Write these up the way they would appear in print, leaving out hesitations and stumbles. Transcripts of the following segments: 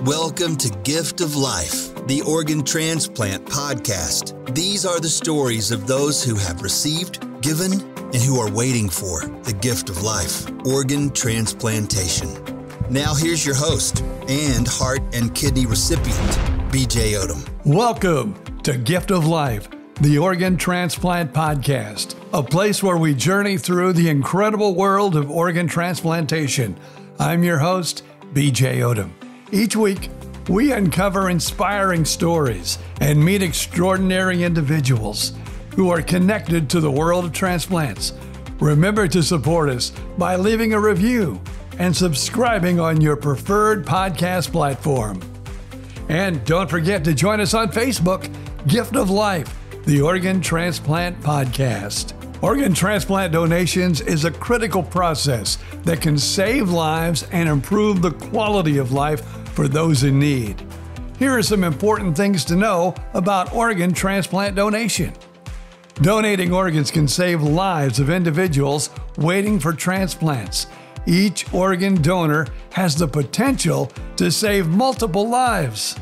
Welcome to Gift of Life, the Organ Transplant podcast. These are the stories of those who have received, given, and who are waiting for the gift of life, organ transplantation. Now here's your host and heart and kidney recipient, BJ Odom. Welcome to Gift of Life, the Organ Transplant podcast, a place where we journey through the incredible world of organ transplantation. I'm your host, BJ Odom. Each week, we uncover inspiring stories and meet extraordinary individuals who are connected to the world of transplants. Remember to support us by leaving a review and subscribing on your preferred podcast platform. And don't forget to join us on Facebook, Gift of Life, the Organ Transplant Podcast. Organ transplant donations is a critical process that can save lives and improve the quality of life for those in need. Here are some important things to know about organ transplant donation. Donating organs can save lives of individuals waiting for transplants. Each organ donor has the potential to save multiple lives.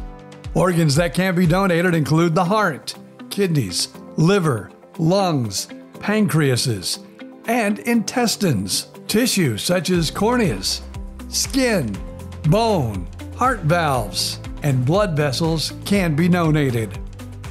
Organs that can be donated include the heart, kidneys, liver, lungs, pancreases, and intestines. Tissues such as corneas, skin, bone, heart valves, and blood vessels can be donated.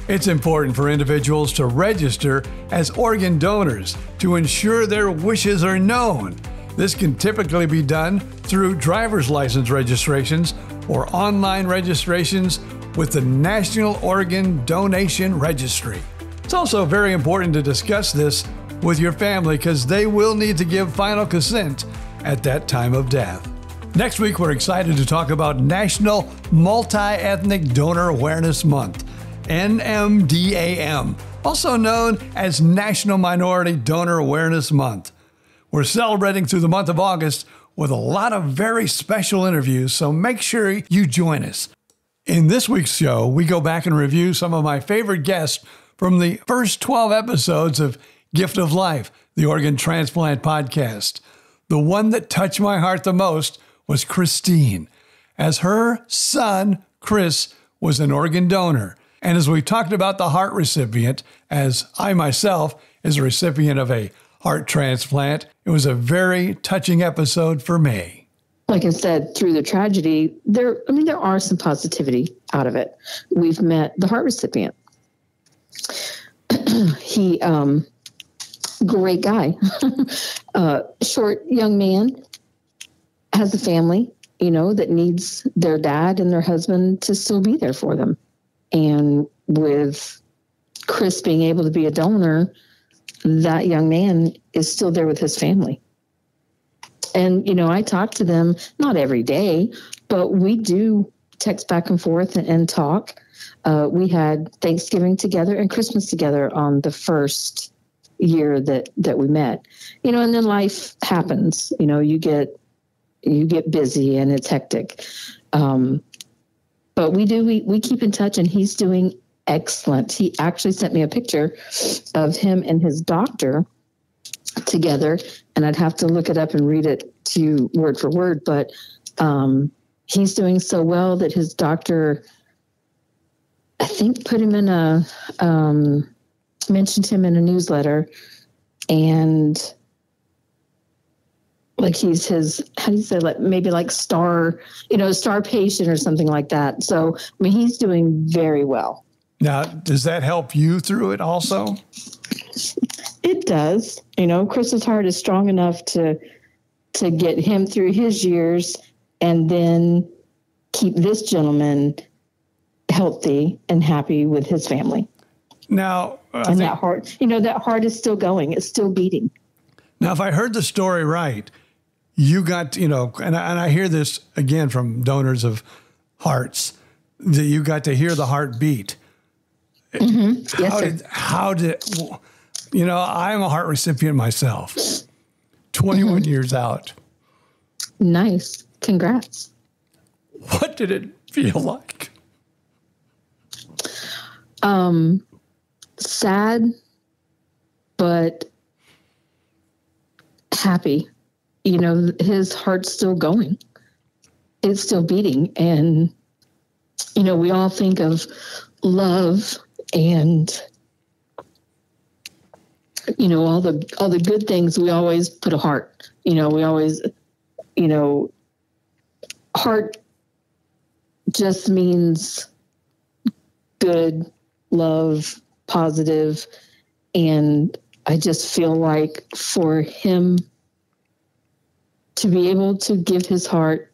It's important for individuals to register as organ donors to ensure their wishes are known. This can typically be done through driver's license registrations or online registrations with the National Organ Donation Registry. It's also very important to discuss this with your family because they will need to give final consent at that time of death. Next week, we're excited to talk about National Multi-Ethnic Donor Awareness Month, NMDAM, also known as National Minority Donor Awareness Month. We're celebrating through the month of August with a lot of very special interviews, so make sure you join us. In this week's show, we go back and review some of my favorite guests from the first 12 episodes of Gift of Life, the Organ Transplant Podcast. The one that touched my heart the most was Christine, as her son, Chris, was an organ donor. And as we talked about the heart recipient, as I myself is a recipient of a heart transplant, it was a very touching episode for me. Like I said, through the tragedy, there are some positivity out of it. We've met the heart recipient. He, great guy, short young man, has a family, that needs their dad and their husband to still be there for them. And with Chris being able to be a donor, that young man is still there with his family. And, I talk to them, not every day, but we do text back and forth and talk. We had Thanksgiving together and Christmas together on the first year that we met, and then life happens, you get busy and it's hectic. But we keep in touch and he's doing excellent. He actually sent me a picture of him and his doctor together, and I'd have to look it up and read it to you word for word, but he's doing so well that his doctor, I think, put him in mentioned him in a newsletter, and like he's his, how do you say, like maybe like star patient or something like that. So, he's doing very well. Now, does that help you through it also? It does. Chris's heart is strong enough to get him through his years and then keep this gentleman healthy and happy with his family. Now, that heart is still going. It's still beating. Now, if I heard the story right, you got, and I hear this again from donors of hearts, that you got to hear the heart beat. Mm-hmm. Yes, how did, I'm a heart recipient myself, 21 years out. Nice. Congrats. What did it feel like? Sad, but happy. His heart's still going. It's still beating. And we all think of love and, all the good things. We always put a heart, we always, heart just means good, love, positive. And I just feel like for him to be able to give his heart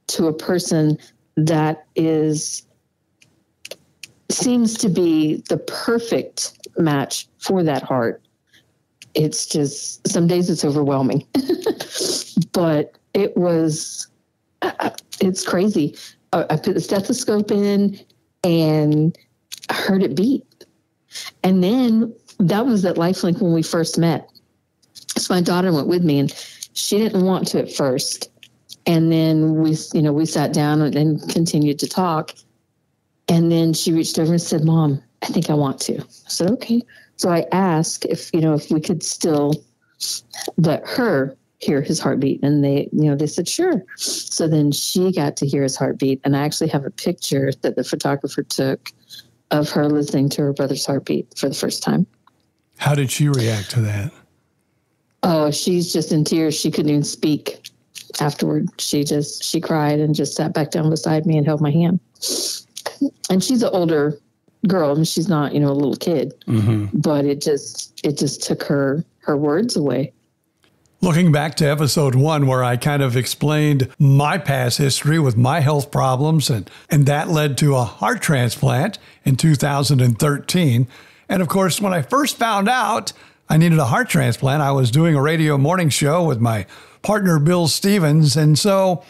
to a person that seems to be the perfect match for that heart. It's just, some days it's overwhelming, but it's crazy. I put the stethoscope in and I heard it beat. And then that was at Lifelink when we first met. So my daughter went with me and she didn't want to at first. And then we sat down and continued to talk. And then she reached over and said, "Mom, I think I want to." I said, "Okay." So I asked if we could still let her hear his heartbeat. And they said, "Sure." So then she got to hear his heartbeat. And I actually have a picture that the photographer took of her listening to her brother's heartbeat for the first time. How did she react to that? Oh, she's just in tears. She couldn't even speak afterward. She cried and just sat back down beside me and held my hand. And she's an older girl. I mean, she's not, a little kid, but it just took her words away. Looking back to episode 1, where I kind of explained my past history with my health problems, and that led to a heart transplant in 2013. And of course, when I first found out I needed a heart transplant, I was doing a radio morning show with my partner, Bill Stevens. And so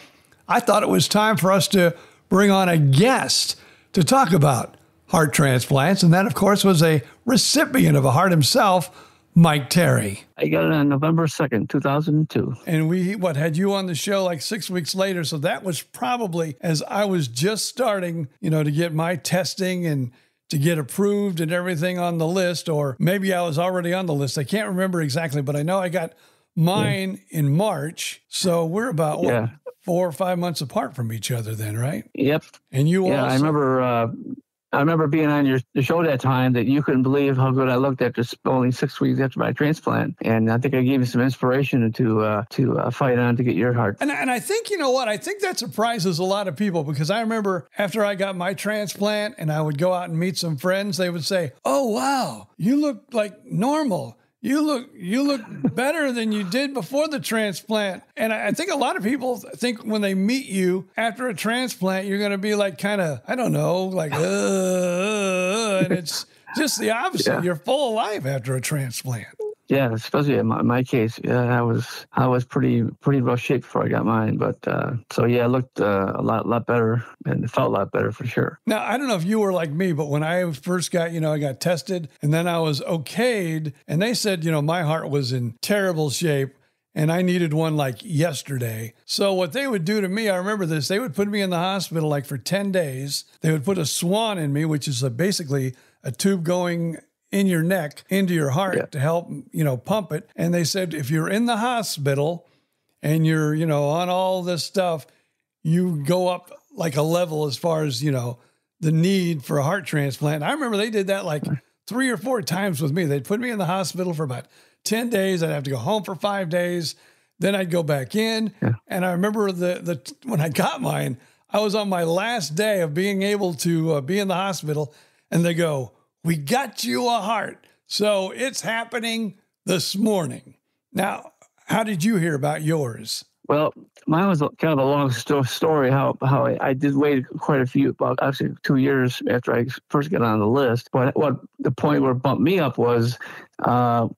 I thought it was time for us to bring on a guest to talk about heart transplants. And that, of course, was a recipient of a heart himself, Mike Terry. I got it on November 2nd, 2002. And we had you on the show like 6 weeks later. So that was probably as I was just starting, to get my testing and to get approved and everything on the list, or maybe I was already on the list. I can't remember exactly, but I know I got mine in March. So we're about 4 or 5 months apart from each other then, right? Yep. And you also. I remember being on your show that time that you couldn't believe how good I looked after only 6 weeks after my transplant. And I think I gave you some inspiration to fight on to get your heart. And I think, I think that surprises a lot of people, because I remember after I got my transplant and I would go out and meet some friends, they would say, "Oh, wow, you look like normal. You look better than you did before the transplant." And I think a lot of people think when they meet you after a transplant, you're going to be like kind of, I don't know, like, and it's just the opposite. Yeah. You're full of life after a transplant. Yeah, especially in my case. Yeah, I was pretty rough shape before I got mine, but so yeah, I looked a lot better and it felt a lot better for sure. Now, I don't know if you were like me, but when I first got, I got tested and then I was okayed, and they said, my heart was in terrible shape and I needed one like yesterday. So what they would do to me, I remember this, they would put me in the hospital like for 10 days. They would put a swan in me, which is basically a tube going in your neck into your heart to help, pump it. And they said, if you're in the hospital and you're, on all this stuff, you go up like a level as far as, the need for a heart transplant. I remember they did that like 3 or 4 times with me. They'd put me in the hospital for about 10 days. I'd have to go home for 5 days. Then I'd go back in. Yeah. And I remember when I got mine, I was on my last day of being able to be in the hospital, and they go, "We got you a heart." So it's happening this morning. Now, how did you hear about yours? Well, mine was kind of a long story, how I did wait quite a few, about actually 2 years after I first got on the list. But what the point where it bumped me up was what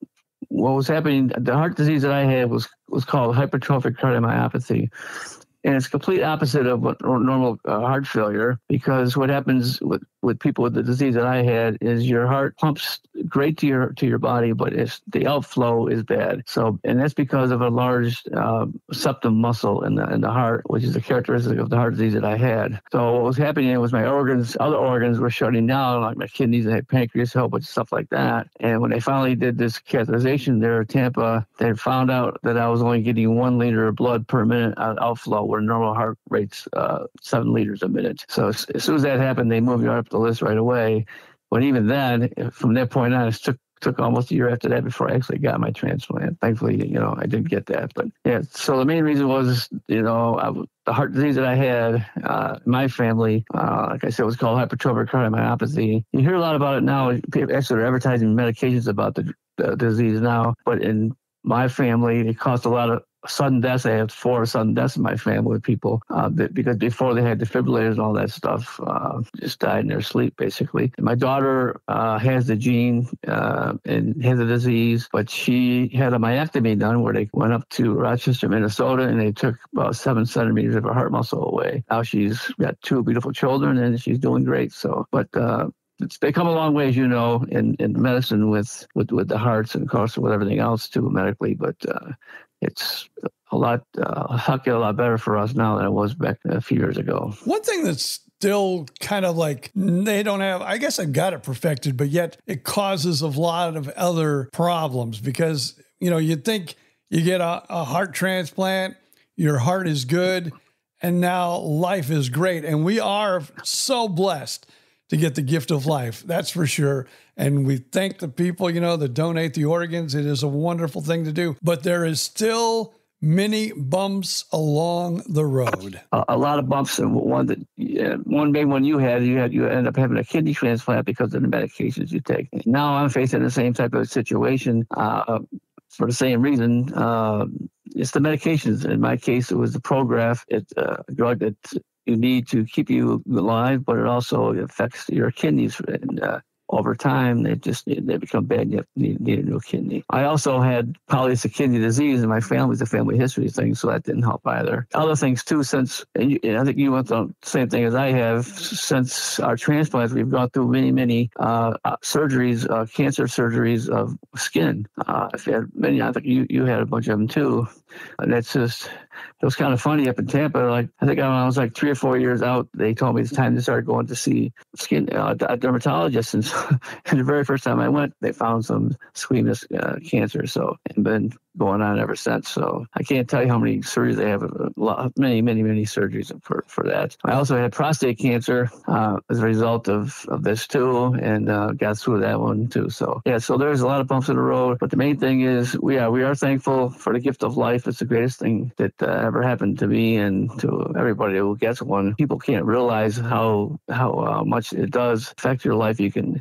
was happening. The heart disease that I had was called hypertrophic cardiomyopathy. And it's complete opposite of what normal heart failure, because what happens with people with the disease that I had is your heart pumps great to your body, but the outflow is bad. So, and that's because of a large septum muscle in the heart, which is a characteristic of the heart disease that I had. So what was happening was my other organs were shutting down, like my kidneys and pancreas, a whole bunch of stuff like that. And when they finally did this catheterization there at Tampa, they found out that I was only getting 1 liter of blood per minute outflow, where normal heart rate's 7 liters a minute. So as soon as that happened, they moved me up the list right away. But even then, from that point on, it took almost a year after that before I actually got my transplant. Thankfully, I did get that. But yeah, so the main reason was, the heart disease that I had, my family, like I said, was called hypertrophic cardiomyopathy. You hear a lot about it now. People actually are advertising medications about the disease now. But in my family, it caused a lot of sudden deaths. I have 4 sudden deaths in my family with people because before they had defibrillators and all that stuff, just died in their sleep, basically. And my daughter has the gene and has the disease, but she had a myectomy done where they went up to Rochester, Minnesota, and they took about 7 centimeters of her heart muscle away. Now she's got 2 beautiful children, and she's doing great. So, but they come a long way, as you know, in medicine with the hearts and, of course, with everything else too medically. But it's a lot better for us now than it was back a few years ago. One thing that's still kind of like they don't have, I guess I've got it perfected, but yet it causes a lot of other problems because, you'd think you get a heart transplant, your heart is good, and now life is great. And we are so blessed to get the gift of life. That's for sure. And we thank the people, that donate the organs. It is a wonderful thing to do, but there is still many bumps along the road. A lot of bumps, and one big one you ended up having a kidney transplant because of the medications you take. Now I'm facing the same type of situation for the same reason. It's the medications. In my case, it was the Prograf. It's a drug that you need to keep you alive, but it also affects your kidneys. And over time, they become bad. You need a new kidney. I also had polycystic kidney disease, and my family's a family history thing, so that didn't help either. Other things too, and I think you went through the same thing as I have. Since our transplants, we've gone through many surgeries, cancer surgeries of skin. I've had many. I think you had a bunch of them too. And that's just, it was kind of funny up in Tampa. Like, I think when I was like 3 or 4 years out, they told me it's time to start going to see a dermatologist. And the very first time I went, they found some squamous cancer. So, and been going on ever since. So I can't tell you how many surgeries they have. Many surgeries for that. I also had prostate cancer as a result of this too, and got through that one too. So yeah, so there's a lot of bumps in the road. But the main thing is we are thankful for the gift of life. It's the greatest thing that ever happened to me and to everybody who gets one. People can't realize how much it does affect your life. You can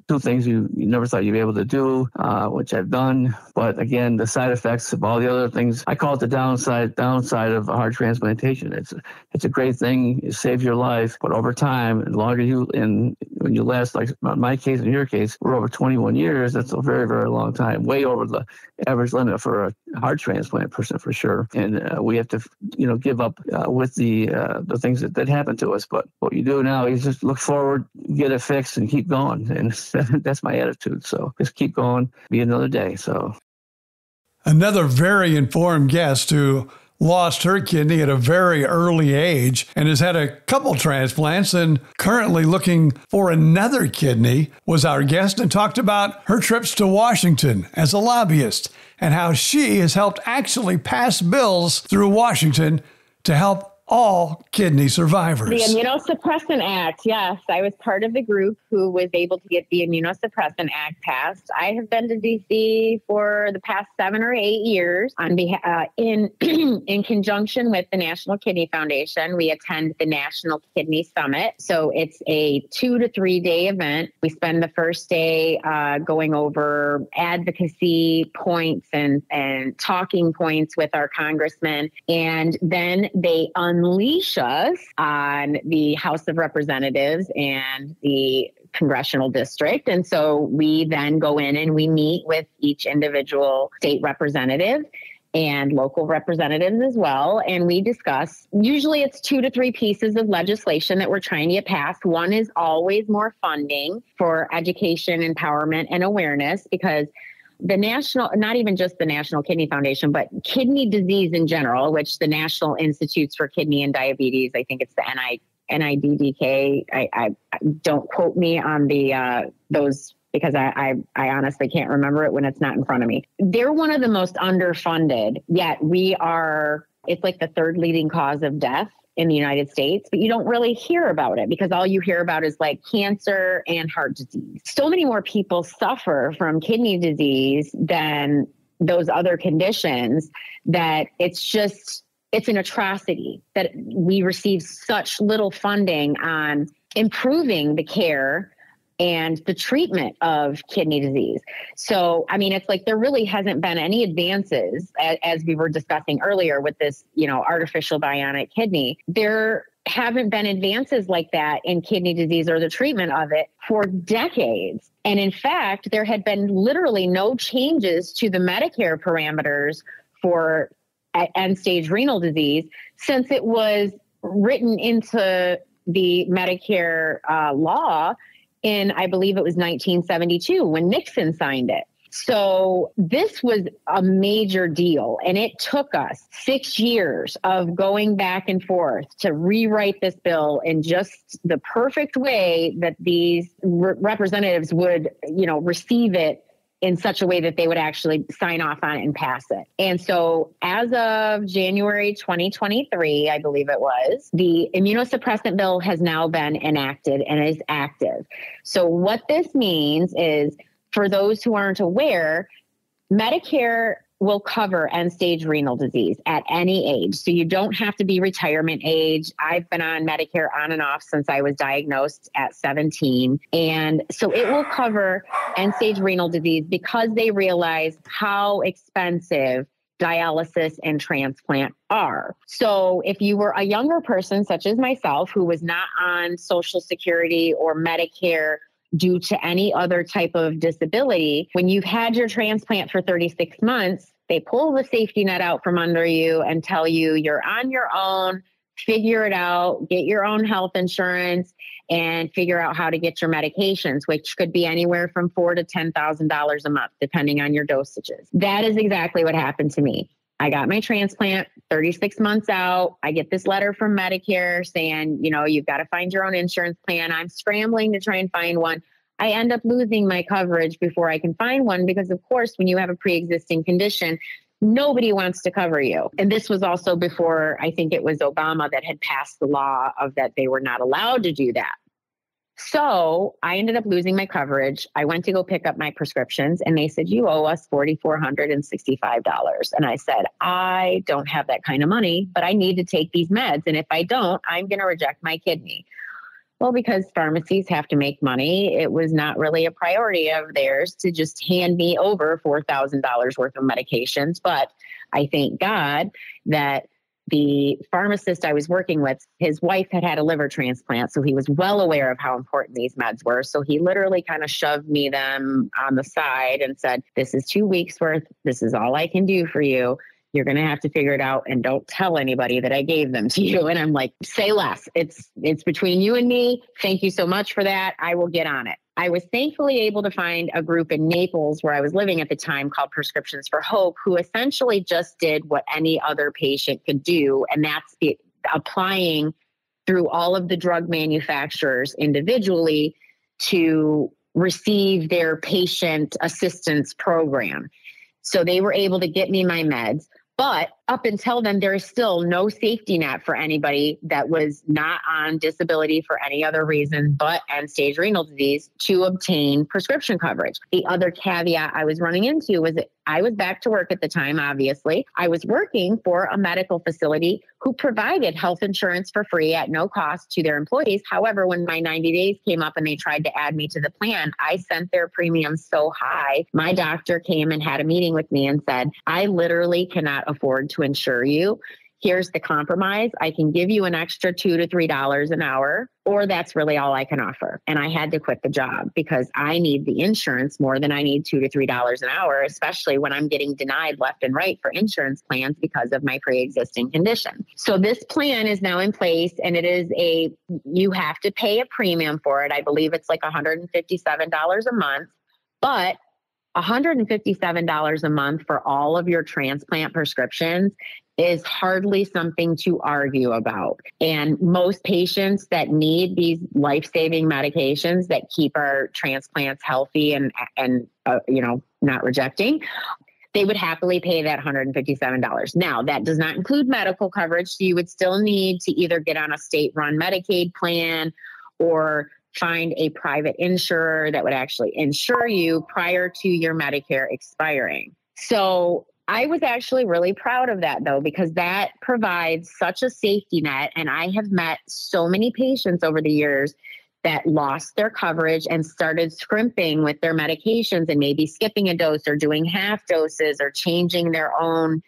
do things you never thought you'd be able to do, which I've done. But again, the side effects of all the other things, I call it the downside of a heart transplantation. It's a great thing. It saves your life, but over time, the longer when you last, like in my case, in your case, we're over 21 years. That's a very, very long time, way over the average limit for a heart transplant person for sure. And we have to, give up with the things that happen to us. But what you do now is just look forward, get it fixed, and keep going. And that's my attitude. So just keep going, be another day. So another very informed guest who lost her kidney at a very early age and has had a couple transplants and currently looking for another kidney was our guest and talked about her trips to Washington as a lobbyist and how she has helped actually pass bills through Washington to help all kidney survivors. The Immunosuppressant Act, yes. I was part of the group who was able to get the Immunosuppressant Act passed. I have been to D.C. for the past 7 or 8 years on behalf, in conjunction with the National Kidney Foundation. We attend the National Kidney Summit. So it's a 2 to 3 day event. We spend the first day going over advocacy points and talking points with our congressmen. And then they unleash us on the House of Representatives and the congressional district. And so we then go in and we meet with each individual state representative. and local representatives as well. And we discuss, usually it's 2 to 3 pieces of legislation that we're trying to get passed. One is always more funding for education, empowerment, and awareness, because the national, not even just the National Kidney Foundation, but kidney disease in general, which the National Institutes for Kidney and Diabetes, I think it's the NIDDK. I don't quote me on the those, because I honestly can't remember it when it's not in front of me. They're one of the most underfunded, yet it's like the 3rd leading cause of death in the United States, but you don't really hear about it because all you hear about is like cancer and heart disease. So many more people suffer from kidney disease than those other conditions that it's an atrocity that we receive such little funding on improving the care and the treatment of kidney disease. So, I mean, it's like there really hasn't been any advances, as we were discussing earlier with this, artificial bionic kidney. There haven't been advances like that in kidney disease or the treatment of it for decades. And in fact, there had been literally no changes to the Medicare parameters for end-stage renal disease since it was written into the Medicare law in, I believe it was 1972 when Nixon signed it. So this was a major deal, and it took us 6 years of going back and forth to rewrite this bill in just the perfect way that these representatives would, receive it in such a way that they would actually sign off on it and pass it. And so as of January 2023, I believe it was, the immunosuppressant bill has now been enacted and is active. So what this means is, for those who aren't aware, Medicare will cover end-stage renal disease at any age. So you don't have to be retirement age. I've been on Medicare on and off since I was diagnosed at 17. And so it will cover end-stage renal disease because they realize how expensive dialysis and transplant are. So if you were a younger person, such as myself, who was not on Social Security or Medicare due to any other type of disability, when you've had your transplant for 36 months, they pull the safety net out from under you and tell you you're on your own, figure it out, get your own health insurance, and figure out how to get your medications, which could be anywhere from $4,000 to $10,000 a month, depending on your dosages. That is exactly what happened to me. I got my transplant 36 months out. I get this letter from Medicare saying, you've got to find your own insurance plan. I'm scrambling to try and find one. I end up losing my coverage before I can find one because, of course, when you have a pre-existing condition, nobody wants to cover you. And this was also before, I think it was Obama that had passed the law of that they were not allowed to do that. So I ended up losing my coverage. I went to go pick up my prescriptions and they said, you owe us $4,465. And I said, I don't have that kind of money, but I need to take these meds. And if I don't, I'm going to reject my kidney. Well, because pharmacies have to make money, it was not really a priority of theirs to just hand me over $4,000 worth of medications. But I thank God that the pharmacist I was working with, his wife had had a liver transplant, so he was well aware of how important these meds were. So he literally kind of shoved me them on the side and said, this is 2 weeks worth. This is all I can do for you. You're going to have to figure it out and don't tell anybody that I gave them to you. And I'm like, say less. It's between you and me. Thank you so much for that. I will get on it. I was thankfully able to find a group in Naples where I was living at the time called Prescriptions for Hope, who essentially just did what any other patient could do. And that's applying through all of the drug manufacturers individually to receive their patient assistance program. So they were able to get me my meds. But up until then, there is still no safety net for anybody that was not on disability for any other reason but end-stage renal disease to obtain prescription coverage. The other caveat I was running into was that I was back to work at the time, obviously. I was working for a medical facility who provided health insurance for free at no cost to their employees. However, when my 90 days came up and they tried to add me to the plan, I sent their premiums so high. My doctor came and had a meeting with me and said, I literally cannot afford to insure you. here's the compromise. I can give you an extra $2 to $3 an hour, or that's really all I can offer. And I had to quit the job because I need the insurance more than I need $2 to $3 an hour, especially when I'm getting denied left and right for insurance plans because of my pre-existing condition. So this plan is now in place, and it is you have to pay a premium for it. I believe it's like $157 a month, but $157 a month for all of your transplant prescriptions is hardly something to argue about. And most patients that need these life-saving medications that keep our transplants healthy and not rejecting, they would happily pay that $157. Now, that does not include medical coverage. So you would still need to either get on a state-run Medicaid plan or find a private insurer that would actually insure you prior to your Medicare expiring. So I was actually really proud of that, though, because that provides such a safety net. And I have met so many patients over the years that lost their coverage and started scrimping with their medications and maybe skipping a dose or doing half doses or changing their own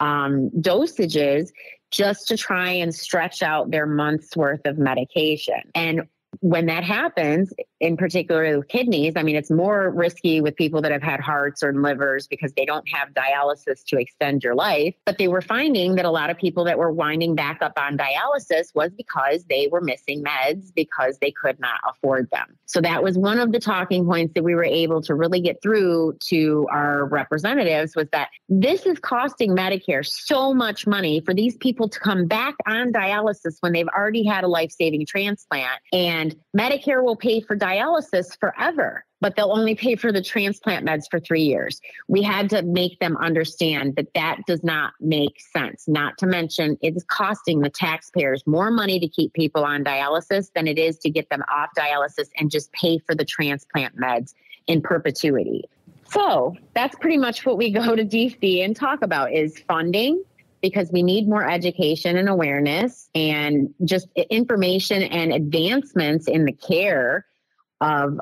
dosages just to try and stretch out their month's worth of medication. And when that happens, in particular with kidneys, I mean, it's more risky with people that have had hearts or livers because they don't have dialysis to extend your life. But they were finding that a lot of people that were winding back up on dialysis was because they were missing meds because they could not afford them. So that was one of the talking points that we were able to really get through to our representatives, was that this is costing Medicare so much money for these people to come back on dialysis when they've already had a life-saving transplant. And Medicare will pay for dialysis forever, but they'll only pay for the transplant meds for 3 years. We had to make them understand that that does not make sense. Not to mention, it's costing the taxpayers more money to keep people on dialysis than it is to get them off dialysis and just pay for the transplant meds in perpetuity. So that's pretty much what we go to DC and talk about, is funding, because we need more education and awareness and just information and advancements in the care of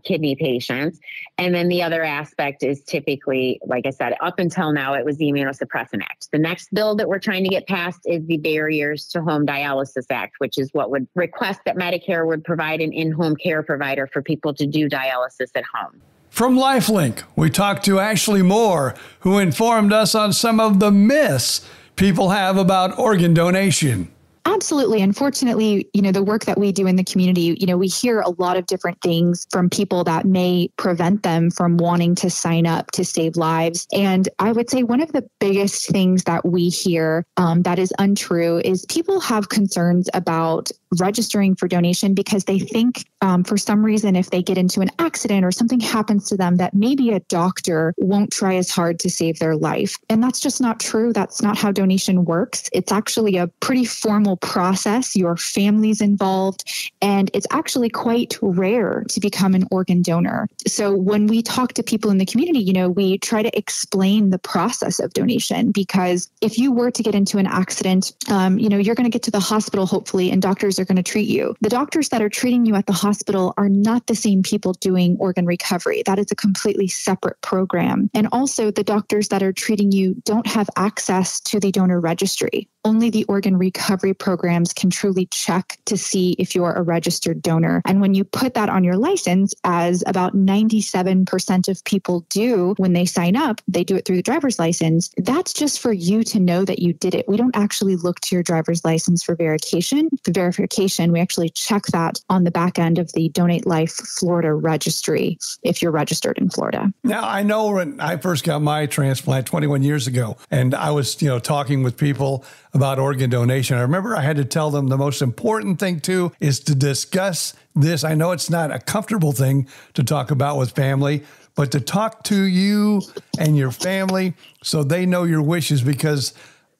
kidney patients. And then the other aspect is typically, like I said, up until now, it was the Immunosuppressant Act. The next bill that we're trying to get passed is the Barriers to Home Dialysis Act, which is what would request that Medicare would provide an in-home care provider for people to do dialysis at home. From LifeLink, we talked to Ashley Moore, who informed us on some of the myths people have about organ donation. Absolutely. Unfortunately, the work that we do in the community, we hear a lot of different things from people that may prevent them from wanting to sign up to save lives. And I would say one of the biggest things that we hear that is untrue is people have concerns about registering for donation because they think for some reason, if they get into an accident or something happens to them, that maybe a doctor won't try as hard to save their life. And that's just not true. That's not how donation works. It's actually a pretty formal process. Your family's involved, and it's actually quite rare to become an organ donor. So when we talk to people in the community, we try to explain the process of donation, because if you were to get into an accident, you're going to get to the hospital, hopefully, and doctors are going to treat you. The doctors that are treating you at the hospital are not the same people doing organ recovery. That is a completely separate program. And also, the doctors that are treating you don't have access to the donor registry. Only the organ recovery programs can truly check to see if you're a registered donor. And when you put that on your license, as about 97% of people do when they sign up, they do it through the driver's license. That's just for you to know that you did it. We don't actually look to your driver's license for verification. The verification, we actually check that on the back end of the Donate Life Florida registry if you're registered in Florida. Now, I know when I first got my transplant 21 years ago, and I was, talking with people about organ donation, I remember I had to tell them the most important thing too is to discuss this. I know it's not a comfortable thing to talk about with family, but to talk to you and your family so they know your wishes, because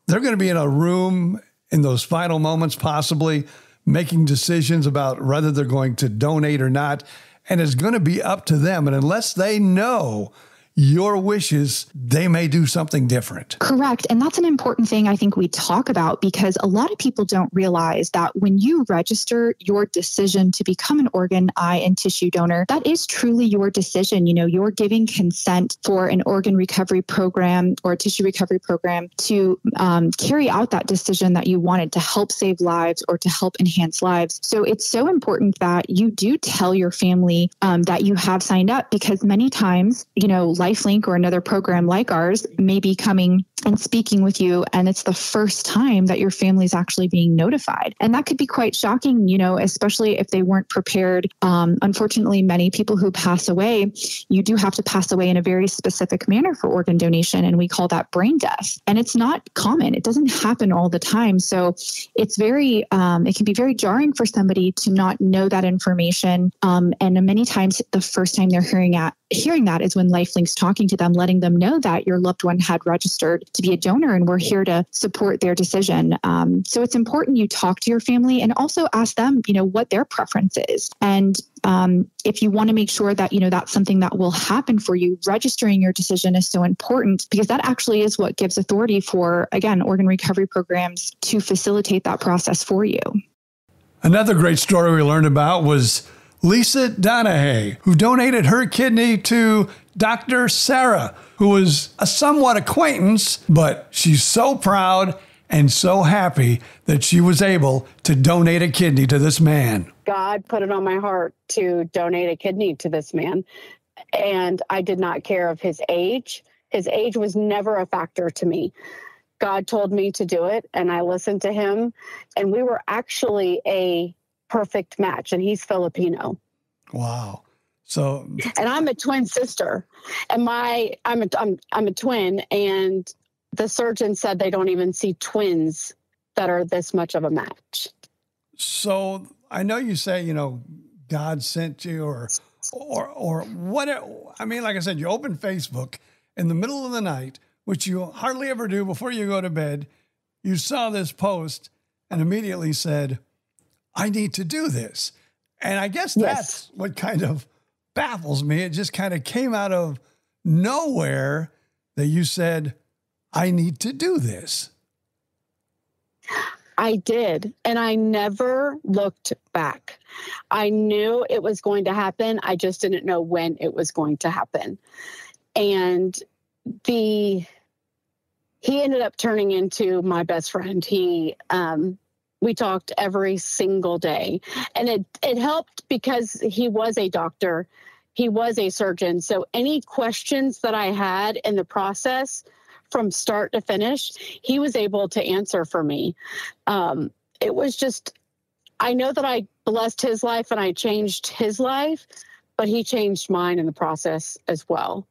they're going to be in a room in those final moments, possibly making decisions about whether they're going to donate or not. And it's going to be up to them. And unless they know your wishes, they may do something different. Correct. And that's an important thing I think we talk about, because a lot of people don't realize that when you register your decision to become an organ, eye, and tissue donor, that is truly your decision. You're giving consent for an organ recovery program or a tissue recovery program to carry out that decision that you wanted to help save lives or to help enhance lives. So it's so important that you do tell your family that you have signed up, because many times, LifeLink or another program like ours may be coming and speaking with you, and it's the first time that your family is actually being notified. And that could be quite shocking, especially if they weren't prepared. Unfortunately, many people who pass away, you do have to pass away in a very specific manner for organ donation, and we call that brain death. And it's not common. It doesn't happen all the time. So it's it can be very jarring for somebody to not know that information. And many times the first time they're hearing that is when LifeLink's talking to them, letting them know that your loved one had registered to be a donor, and we're here to support their decision. So it's important you talk to your family and also ask them, what their preference is. And if you want to make sure that, that's something that will happen for you, registering your decision is so important, because that actually is what gives authority for, again, organ recovery programs to facilitate that process for you. Another great story we learned about was Lisa Donahue, who donated her kidney to Dr. Sarah, who was a somewhat acquaintance, but she's so proud and so happy that she was able to donate a kidney to this man. God put it on my heart to donate a kidney to this man, and I did not care of his age. His age was never a factor to me. God told me to do it, and I listened to him, and we were actually a perfect match, and he's Filipino. Wow. So, and I'm a twin sister, and I'm a twin, and the surgeon said they don't even see twins that are this much of a match. So I know you say, God sent you or what, I mean, like I said, you open Facebook in the middle of the night, which you hardly ever do before you go to bed. You saw this post and immediately said, I need to do this. And I guess that's what kind of baffles me. It just kind of came out of nowhere that you said, I need to do this. I did. And I never looked back. I knew it was going to happen. I just didn't know when it was going to happen. And he ended up turning into my best friend. We talked every single day, and it helped because he was a doctor. He was a surgeon. So any questions that I had in the process from start to finish, he was able to answer for me. It was just, I know that I blessed his life and I changed his life, but he changed mine in the process as well.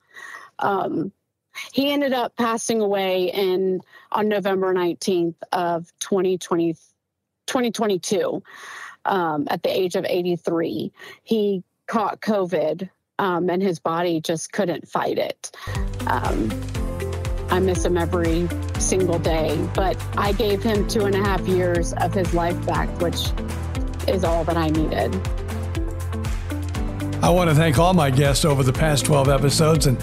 He ended up passing away on November 19th of 2022, at the age of 83. He caught COVID, and his body just couldn't fight it. I miss him every single day, but I gave him 2.5 years of his life back, which is all that I needed. I want to thank all my guests over the past 12 episodes and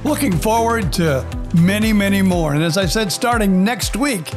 looking forward to many, many more. And as I said, starting next week,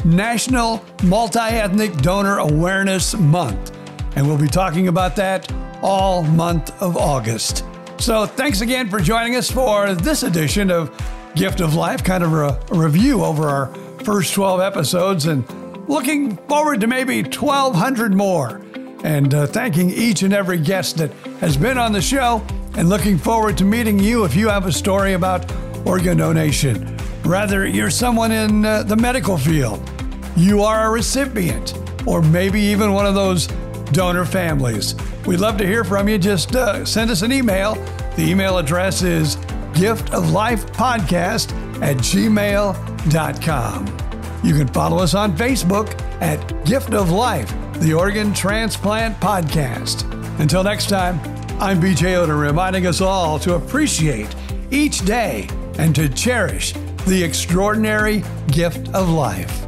National Multi-Ethnic Donor Awareness Month. And we'll be talking about that all month of August. So thanks again for joining us for this edition of Gift of Life, kind of a review over our first 12 episodes, and looking forward to maybe 1,200 more. And thanking each and every guest that has been on the show, and looking forward to meeting you if you have a story about organ donation. Rather, you're someone in the medical field, you are a recipient, or maybe even one of those donor families. We'd love to hear from you. Just send us an email. The email address is giftoflifepodcast@gmail.com. You can follow us on Facebook at Gift of Life, the Organ Transplant Podcast. Until next time, I'm BJ Oda, reminding us all to appreciate each day and to cherish the extraordinary gift of life.